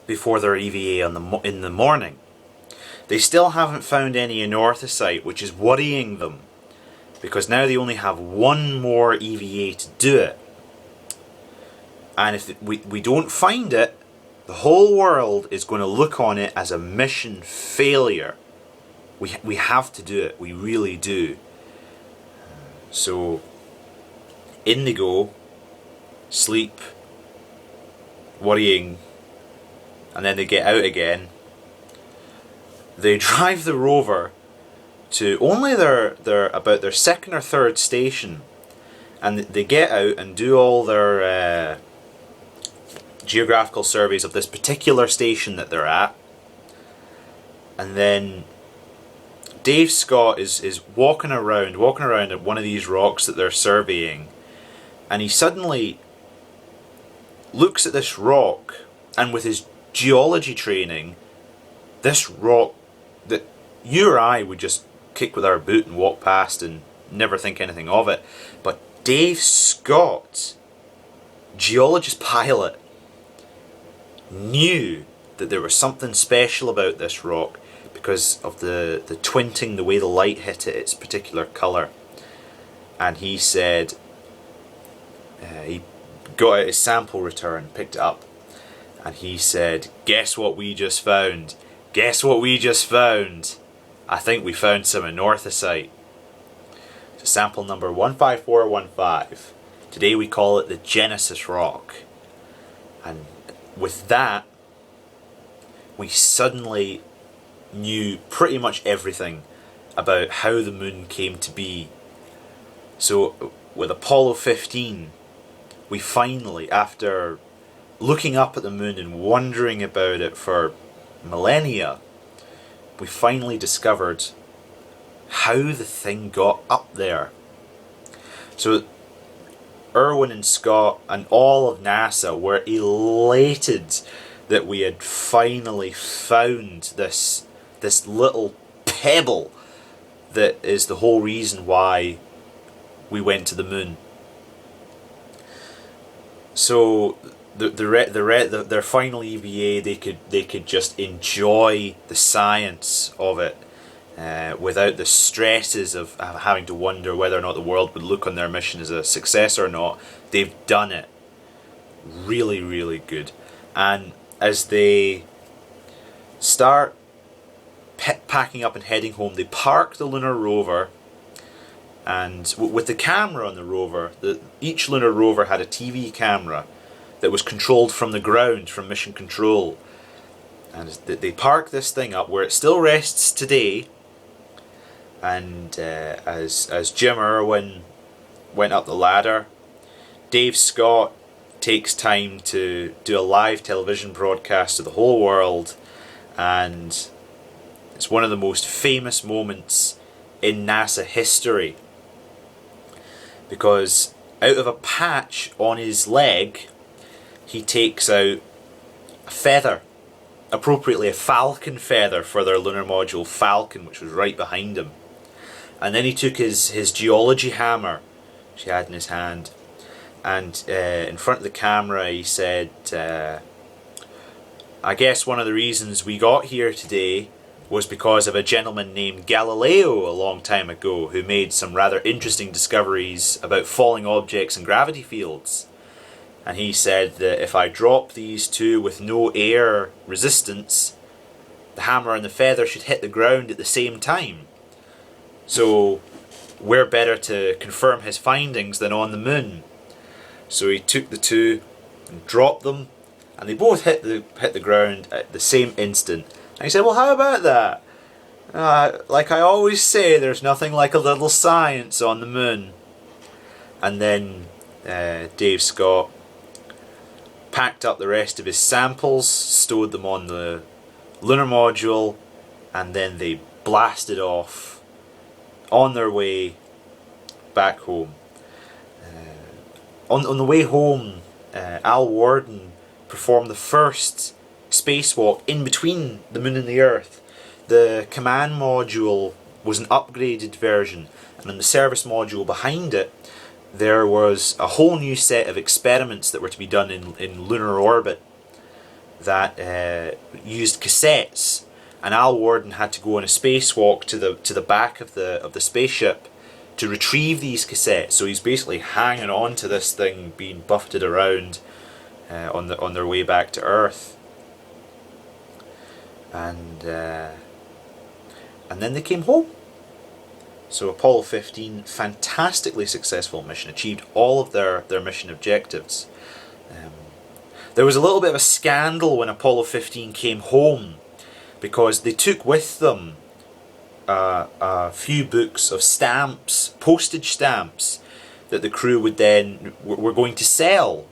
before their EVA in the morning. They still haven't found any anorthosite, which is worrying them, because now they only have one more EVA to do it. And if we don't find it, the whole world is going to look on it as a mission failure. We have to do it, we really do. So, in they go, sleep, worrying, and then they get out again. They drive the rover to only their second or third station, and they get out and do all their geographical surveys of this particular station that they're at. And then Dave Scott is walking around at one of these rocks that they're surveying, and he suddenly looks at this rock, and with his geology training, this rock that you or I would just kick with our boot and walk past and never think anything of it, but Dave Scott, geologist pilot, knew that there was something special about this rock because of the twinting, the way the light hit it, its particular colour. And he said, he got out his sample return, picked it up, and he said, "Guess what we just found? Guess what we just found? I think we found some anorthosite." So sample number 15415. Today we call it the Genesis Rock. And with that, we suddenly knew pretty much everything about how the moon came to be. So with Apollo 15, we finally, after looking up at the moon and wondering about it for millennia, we finally discovered how the thing got up there. So Irwin and Scott and all of NASA were elated that we had finally found this little pebble that is the whole reason why we went to the moon. So their final EVA, they could just enjoy the science of it without the stresses of having to wonder whether or not the world would look on their mission as a success or not. They've done it. Really, really good. And as they start packing up and heading home, they park the lunar rover, and with the camera on the rover, each lunar rover had a TV camera that was controlled from the ground, from mission control. And they park this thing up where it still rests today. And as Jim Irwin went up the ladder, Dave Scott takes time to do a live television broadcast to the whole world, and it's one of the most famous moments in NASA history, because out of a patch on his leg he takes out a feather, appropriately a falcon feather for their lunar module Falcon, which was right behind him. And then he took his geology hammer, which he had in his hand, and in front of the camera he said, "I guess one of the reasons we got here today was because of a gentleman named Galileo a long time ago, who made some rather interesting discoveries about falling objects and gravity fields. And he said that if I drop these two with no air resistance, the hammer and the feather should hit the ground at the same time. So where better to confirm his findings than on the moon?" So he took the two and dropped them, and they both hit the ground at the same instant. And he said, "Well, how about that? Like I always say, there's nothing like a little science on the moon." And then Dave Scott packed up the rest of his samples, stowed them on the lunar module, and then they blasted off on their way back home. On the way home, Al Worden performed the first spacewalk in between the moon and the Earth. The command module was an upgraded version, and in the service module behind it there was a whole new set of experiments that were to be done in lunar orbit. that used cassettes, and Al Worden had to go on a spacewalk to the back of the spaceship to retrieve these cassettes. So he's basically hanging on to this thing, being buffeted around on their way back to Earth, and then they came home. So Apollo 15, fantastically successful mission, achieved all of their mission objectives. There was a little bit of a scandal when Apollo 15 came home, because they took with them a few books of stamps, postage stamps, that the crew would then were going to sell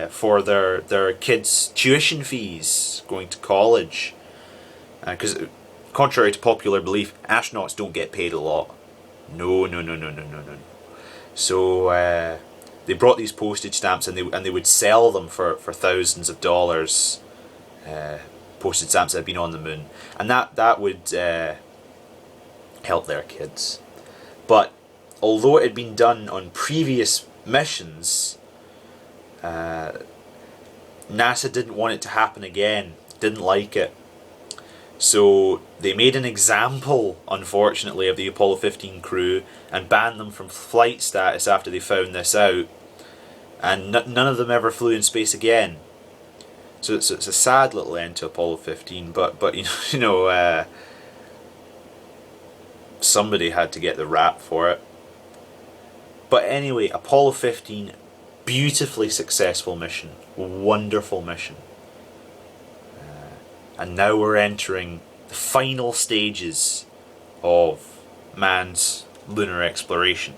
for their kids' tuition fees going to college. Because contrary to popular belief, astronauts don't get paid a lot. No. So they brought these postage stamps, and they would sell them for thousands of dollars. Postage stamps that had been on the moon, and that would help their kids. But although it had been done on previous missions, NASA didn't want it to happen again. Didn't like it. So they made an example, unfortunately, of the Apollo 15 crew and banned them from flight status after they found this out. And none of them ever flew in space again. So it's a sad little end to Apollo 15, but somebody had to get the rap for it. But anyway, Apollo 15, beautifully successful mission, wonderful mission. And now we're entering the final stages of man's lunar exploration.